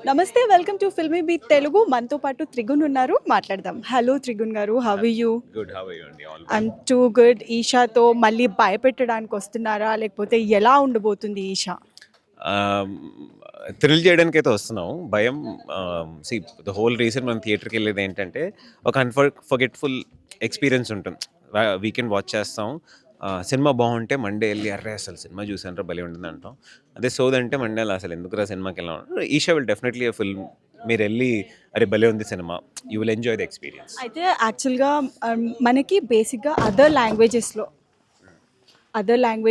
నమస్తే, welcome to Filmi Beat Telugu. మనతో పాటు త్రిగుణ్ ఉన్నారు, మాట్లాడదాం. హలో త్రిగుణ్ గారు, how are you? Good. How are you అండి? All I'm too good. ఈషాతో మళ్ళీ భయపెట్టడానికి వస్తున్నారా, లేకపోతే ఎలా ఉండబోతుంది ఈషా? థ్రిల్ చేయడానికైతే వస్తున్నాం. భయం సి ద హోల్ రీజన్ మనం థియేటర్కి వెళ్ళేది ఏంటంటే ఒక అన్ఫర్గెట్ఫుల్ ఎక్స్పీరియన్స్ ఉంటుంది. వీకెండ్ వాచ్ చేస్తాం. సినిమా బాగుంటే మండే వెళ్ళి అర్రే అసలు సినిమా చూసాను రా భలే ఉంటుంది అంటాం. అదే సోదంటే మండే అసలు ఎందుకురా సినిమాకి వెళ్ళాం. ఈషా విల్ డెఫినెట్లీ ఫిల్మ్ మీరు వెళ్ళి అరే భలే ఉంది cinema, you will enjoy the experience. అయితే యాక్చువల్గా మనకి బేసిక్గా అదర్ లాంగ్వేజెస్లో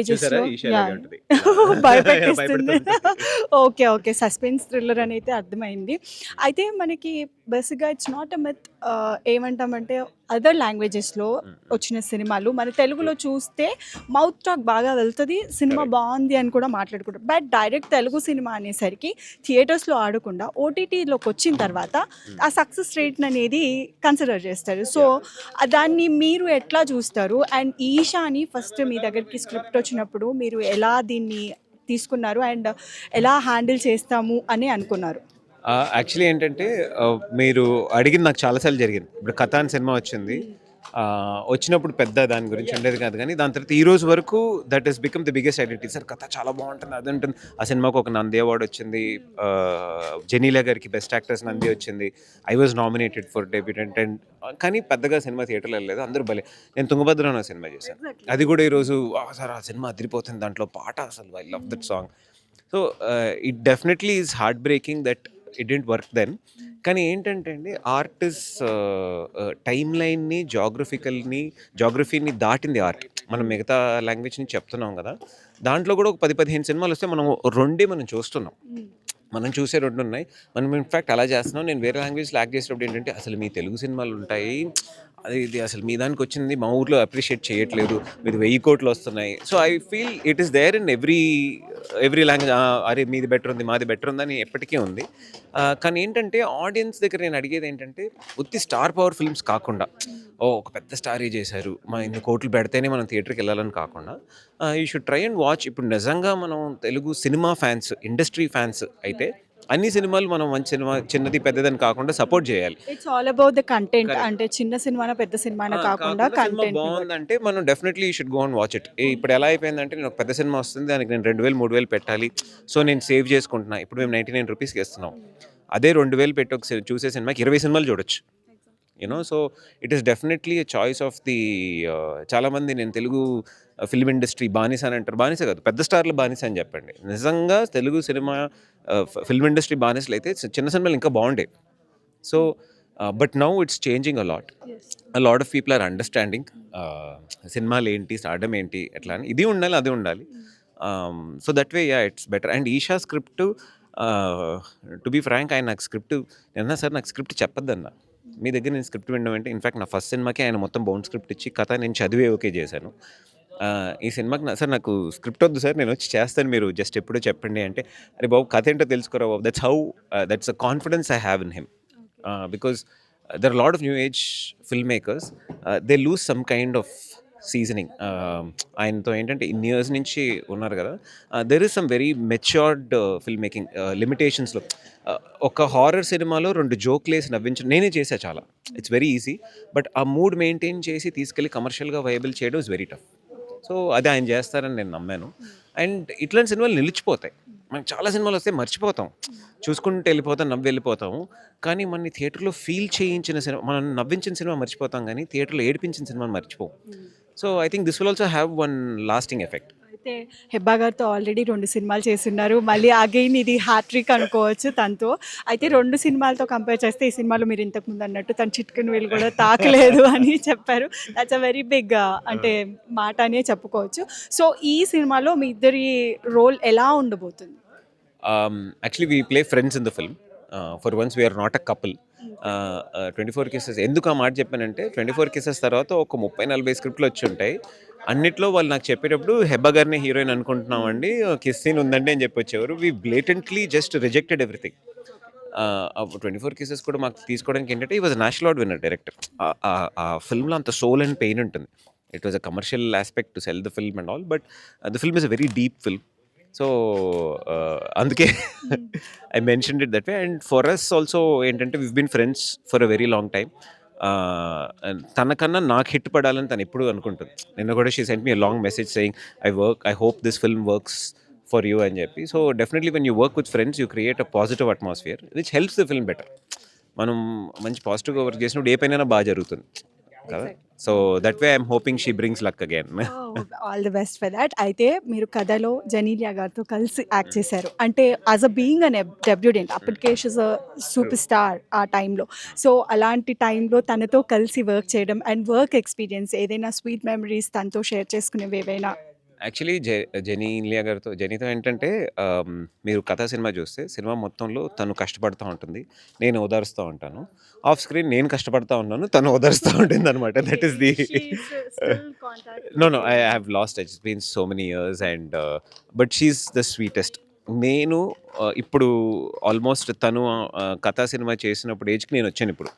చూసారా ఈషా యా అలాగే ఉంటుంది. భయపెట్టిస్తుంది. భయపెడుతుంది. ఓకే, ఓకే, సస్పెన్స్ థ్రిల్లర్ అని అయితే అర్థమైంది. అయితే మనకి బేసిక్గా ఇట్స్ నాట్ అ మెత్, ఏమంటామంటే అదర్ లాంగ్వేజెస్లో వచ్చిన సినిమాలు మన తెలుగులో చూస్తే మౌత్ టాక్ బాగా వెళ్తుంది, సినిమా Correct. బాగుంది అని కూడా మాట్లాడుకుంటారు. బట్ డైరెక్ట్ తెలుగు సినిమా అనేసరికి థియేటర్స్లో ఆడకుండా ఓటీటీలోకి వచ్చిన తర్వాత ఆ సక్సెస్ రేట్ అనేది కన్సిడర్ చేస్తారు. సో దాన్ని మీరు ఎట్లా చూస్తారు? అండ్ ఈషాని ఫస్ట్ మీ దగ్గరికి స్క్రిప్ట్ వచ్చినప్పుడు మీరు ఎలా దీన్ని తీసుకున్నారు అండ్ ఎలా హ్యాండిల్ చేస్తాము అని అనుకున్నారు? యాక్చువల్లీ ఏంటంటే మీరు అడిగింది నాకు చాలాసార్లు జరిగింది. ఇప్పుడు 'కథ' అని సినిమా వచ్చింది. వచ్చినప్పుడు పెద్ద దాని గురించి ఉండేది కాదు, కానీ దాని తర్వాత ఈ రోజు వరకు that is become the biggest identity. Sir 'కథ' చాలా బాగుంటుంది, అది ఉంటుంది. ఆ సినిమాకు ఒక నంది అవార్డు వచ్చింది. జెనీలా గారికి బెస్ట్ యాక్ట్రెస్ నంది వచ్చింది. I was nominated for debutant and కానీ పెద్దగా సినిమా థియేటర్లో వెళ్ళలేదు. అందరూ భలే. నేను 'తుంగభద్ర' అనే సినిమా చేశాను. అది కూడా ఈరోజు సార్ ఆ సినిమా అదిరిపోతుంది, దాంట్లో పాట అసలు I love that song. So it definitely is heartbreaking that it didn't work then. కానీ ఏంటంటే అండి, ఆర్ట్ ఇస్ టైమ్ లైన్ని జాగ్రఫీని దాటింది ఆర్ట్. మనం మిగతా లాంగ్వేజ్ని చెప్తున్నాం కదా, దాంట్లో కూడా ఒక 10-15 సినిమాలు వస్తే మనం రెండే మనం చూస్తున్నాం. మనం చూసే 2 ఉన్నాయి. మనం ఇన్ఫ్యాక్ట్ అలా చేస్తున్నాం. నేను వేరే లాంగ్వేజ్లో యాక్ట్ చేసేటప్పుడు ఏంటంటే అసలు మీ తెలుగు సినిమాలు ఉంటాయి, అది ఇది అసలు మీ దానికి వచ్చింది మా ఊర్లో అప్రిషియేట్ చేయట్లేదు, మీది 1000 కోట్లు వస్తున్నాయి. So I feel it is there in every language. అరే మీది బెటర్ ఉంది, మాది బెటర్ ఉందని ఎప్పటికీ ఉంది. కానీ ఏంటంటే ఆడియన్స్ దగ్గర నేను అడిగేది ఏంటంటే ఉత్తి స్టార్ పవర్ ఫిల్మ్స్ కాకుండా ఒక పెద్ద స్టారే చేశారు, మా ఇన్ని కోట్లు పెడితేనే మనం థియేటర్కి వెళ్ళాలని కాకుండా you should try and watch. ఇప్పుడు నిజంగా మనం Telugu cinema fans, industry fans అయితే అన్ని సినిమాలు మనం మంచి సినిమా చిన్నది పెద్దదని కాకుండా సపోర్ట్ చేయాలి. It's all about the content. Correct. అంటే చిన్న సినిమానా పెద్ద సినిమానా కాకుండా కాకుండా సినిమా కంటెంట్. బాగుందంటే మనం definitely should go and watch it. ఇప్పుడు ఎలా అయిపోయిందంటే నేను ఒక పెద్ద సినిమా వస్తుంది, దానికి నేను 2000 3000 పెట్టాలి, సో నేను సేవ్ చేసుకుంటున్నా. ఇప్పుడు మేము 99 రూపీస్కి ఇస్తున్నాం. అదే 2000 పెట్టి ఒక చూసే సినిమాకి 20 సినిమాలు చూడొచ్చు. So it is definitely a choice of the. చాలామంది నేను తెలుగు ఫిల్మ్ ఇండస్ట్రీ బానిస అని అంటారు. బానిస కాదు, పెద్ద స్టార్లు బానిస అని చెప్పండి. నిజంగా తెలుగు సినిమా ఫిల్మ్ ఇండస్ట్రీ బానిసలు అయితే చిన్న సినిమాలు ఇంకా బాగుండేవి. So but now it's changing a lot of people are understanding సినిమాలు ఏంటి, స్టార్డమ్ ఏంటి, ఎట్లా అని. ఇది ఉండాలి, అది ఉండాలి. So that way it's better. And Eesha script, to be frank, ఆయన నాకు స్క్రిప్ట్ నిన్న సార్ నాకు స్క్రిప్ట్ చెప్పొద్దన్న, మీ దగ్గర నేను స్క్రిప్ట్ వినడం అంటే. ఇన్ఫాక్ట్ నా ఫస్ట్ సినిమాకి ఆయన మొత్తం బౌండ్ స్క్రిప్ట్ ఇచ్చి కథ నేను చదివే ఓకే చేశాను. ఈ సినిమాకి సార్ నాకు స్క్రిప్ట్ వద్దు సార్, నేను వచ్చి చేస్తాను, మీరు జస్ట్ ఎప్పుడో చెప్పండి అంటే, అరే బాబు కథ ఏంటో తెలుసుకోరా బాబు. That's a confidence I have in him. Because there are a lot of new age filmmakers, they lose some kind of seasoning. ఆయనతో ఏంటంటే ఇన్ని ఇయర్స్ నుంచి ఉన్నారు కదా, there is some very matured film making లిమిటేషన్స్లో. ఒక హారర్ సినిమాలో 2 జోక్లు వేసి నవ్వించడం నేనే చేశా చాలా. ఇట్స్ వెరీ ఈజీ, బట్ ఆ మూడ్ మెయింటైన్ చేసి తీసుకెళ్ళి కమర్షియల్గా వైబుల్ చేయడం ఇస్ వెరీ టఫ్. సో అది ఆయన చేస్తారని నేను నమ్మాను. అండ్ ఇట్లాంటి సినిమాలు నిలిచిపోతాయి. మనకు చాలా సినిమాలు వస్తే మర్చిపోతాం, చూసుకుంటూ వెళ్ళిపోతాం, నవ్వి వెళ్ళిపోతాము. కానీ మన థియేటర్లో ఫీల్ చేయించిన సినిమా, మనం నవ్వించిన సినిమా మర్చిపోతాం, కానీ థియేటర్లో ఏడిపించిన సినిమాని మర్చిపోం. So I think this will also have one lasting effect. అయితే హెబ్బా గారితో ఆల్రెడీ 2 సినిమాలు చేస్తున్నారు, మళ్ళీ అగైన్ ఇది హ్యాట్రిక్ అనుకోవచ్చు తనతో. అయితే 2 సినిమాలతో కంపేర్ చేస్తే ఈ సినిమాలో మీరు ఇంతకుముందు అన్నట్టు తను చిట్కని వేలు కూడా తాకలేదు అని చెప్పారు. దట్స్ అ వెరీ బిగ్ అంటే మాట అనే చెప్పుకోవచ్చు. సో ఈ సినిమాలో మీ ఇద్దరి రోల్ ఎలా ఉండబోతుంది? Actually, we play friends in the film. For once, we are not a couple. 24 cases ఎందుకు ఆ మాట చెప్పానంటే, 24 కేసెస్ తర్వాత ఒక 30-40 స్క్రిప్ట్లు వచ్చి ఉంటాయి. అన్నిట్లో వాళ్ళు నాకు చెప్పేటప్పుడు హెబ్బా గారిని హీరోయిన్ అనుకుంటున్నామండి, కిస్ సీన్ ఉందండి అని చెప్పి వచ్చేవారు. We blatantly just rejected everything. 24 cases కూడా మాకు తీసుకోవడానికి ఏంటంటే, ఈ was national award winner director. ఆ ఫిల్మ్లో అంత సోల్ అండ్ పెయిన్ ఉంటుంది. It was a commercial aspect to sell the film and all, but the film is a very deep film. So అందుకే I mentioned it that way. And for us also ఏంటంటే we've been friends for a very long time. తనకన్నా నాకు hit పడాలని తను ఎప్పుడు అనుకుంటుంది. నిన్న కూడా she sent me long message saying I hope this film works for you అని చెప్పి. So definitely when you work with friends you create a positive atmosphere which helps the film better. మనం మంచి పాజిటివ్గా వర్క్ చేసినప్పుడు ఏ పైన బాగా జరుగుతుంది కదా. So that way I'm hoping she brings luck again. All the best for that. అయితే మీరు కథలో జెనీలియా గారితో కలిసి యాక్ట్ చేశారు. అంటే as a being an debutant అప్పటికే షీస్ అ సూపర్ స్టార్ ఆ టైంలో. సో అలాంటి టైంలో తనతో కలిసి వర్క్ చేయడం అండ్ వర్క్ ఎక్స్పీరియన్స్ ఏదైనా స్వీట్ మెమరీస్ తనతో షేర్ చేసుకునేవి ఏవైనా? యాక్చువల్లీ జెనీ ఇంలియా గారితో జెనీతో ఏంటంటే మీరు కథా సినిమా చూస్తే సినిమా మొత్తంలో తను కష్టపడుతూ ఉంటుంది, నేను ఓదారుస్తూ ఉంటాను. ఆఫ్ స్క్రీన్ నేను కష్టపడతా ఉన్నాను, తను ఓదారుస్తూ ఉంటుంది అనమాట. That is the no I have lost it's been so many years and but she's the sweetest. నేను ఇప్పుడు ఆల్మోస్ట్ తను కథా సినిమా చేసినప్పుడు ఏజ్కి నేను వచ్చాను ఇప్పుడు.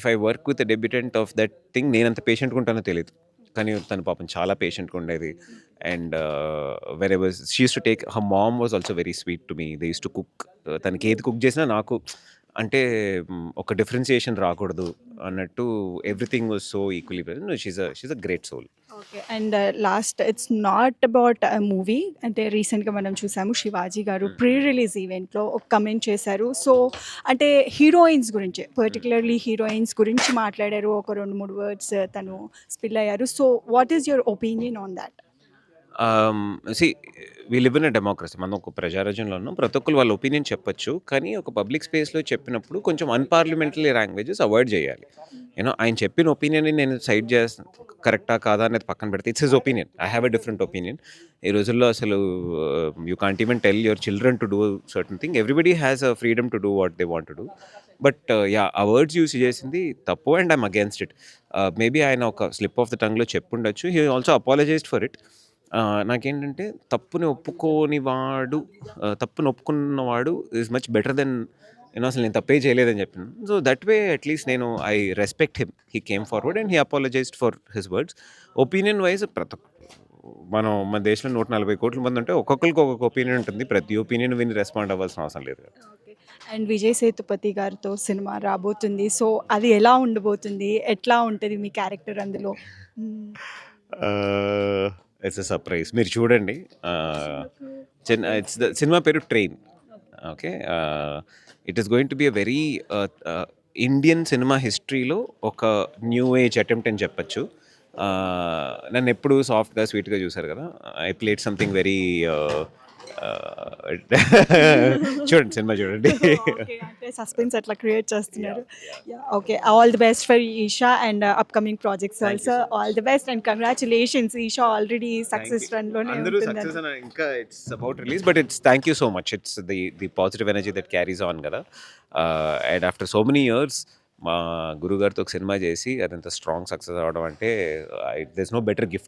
If I work with debutant of that thing నేను అంత పేషెంట్గా ఉంటానో తెలియదు, కానీ తను పాపం చాలా పేషెంట్గా ఉండేది. And where ever she use to take her mom was also very sweet to me. They use to cook. తనకి ఏది కుక్ చేసినా నాకు అంటే ఒక డిఫరెన్సియేషన్ రాకూడదు అన్నట్టు everything was so equally present. She's a great soul. Okay. And last it's not about movie. అంటే రీసెంట్గా మనం చూసాము శివాజీ గారు ప్రీ రిలీజ్ ఈవెంట్లో ఒక కమెంట్ చేశారు. సో అంటే హీరోయిన్స్ గురించి పర్టికులర్లీ హీరోయిన్స్ గురించి మాట్లాడారు. ఒక 2-3 వర్డ్స్ తను స్పిల్ అయ్యారు. So what is your opinion on that? See we live in a democracy. మనం ఒక ప్రజారాజ్యంలో ఉన్నాం. ప్రతి ఒక్కరు వాళ్ళ ఒపీనియన్ చెప్పొచ్చు, కానీ ఒక పబ్లిక్ స్పేస్లో చెప్పినప్పుడు కొంచెం అన్పార్లమెంటరీ లాంగ్వేజెస్ అవాయిడ్ చేయాలి. యూనో ఆయన చెప్పిన ఒపీనియన్ని నేను సైడ్ చేస్తాను, కరెక్టా కాదా అనేది పక్కన పెడితే it's his opinion. I have a different opinion. ఈ రోజుల్లో అసలు you can't even tell your children to do certain thing. Everybody has a freedom to do what they want to do. But ya ఆ words use చేసింది తప్పు and I'm against it. Maybe ఆయన ఒక slip of the టంగ్లో చెప్పుండొచ్చు. He also apologized for it. నాకేంటంటే తప్పుని ఒప్పుకున్నవాడు ఈజ్ మచ్ బెటర్ దెన్ అసలు నేను తప్పే చేయలేదని చెప్పాను. సో దట్ వే అట్లీస్ట్ నేను I respect him. He came forward and he apologised for his words. Opinion wise మన దేశంలో 140 కోట్ల మంది ఉంటే ఒక్కొక్కరికి ఒక్కొక్క ఒపీనియన్ ఉంటుంది. ప్రతి ఒపీనియన్ విని రెస్పాండ్ అవ్వాల్సిన అవసరం లేదు కదా. ఓకే. అండ్ విజయ్ సేతుపతి గారితో సినిమా రాబోతుంది. సో అది ఎలా ఉండబోతుంది? ఎట్లా ఉంటుంది మీ క్యారెక్టర్ అందులో? It's a surprise. మీరు చూడండి. ఇట్స్ ద సినిమా పేరు train. Okay. It is going to be a very Indian cinema హిస్టరీలో ఒక న్యూ ఏజ్ అటెంప్ట్ అని చెప్పచ్చు. నన్ను ఎప్పుడు సాఫ్ట్గా స్వీట్గా చూసారు కదా. ఐ ప్లేడ్ సంథింగ్ వెరీ చూడండి, సినిమా చూడండి. ఓకే. అంటే సస్పెన్స్ అట్లా క్రియేట్ చేస్తున్నారు. Yeah! Okay. All the best for Eesha and upcoming projects Thank you also. so much. All the best and congratulations. Eesha already success రన్‌లోనే అందరూ ఉంటుందని. సక్సెస్ అని ఇంకా it's about release, but it's thank you so much. It's the positive energy that carries on కదా. And after so many years మా గురుగారితో ఒక cinema చేసి అదంత స్ట్రాంగ్ సక్సెస్ అవ్వడం అంటే there is no better gift.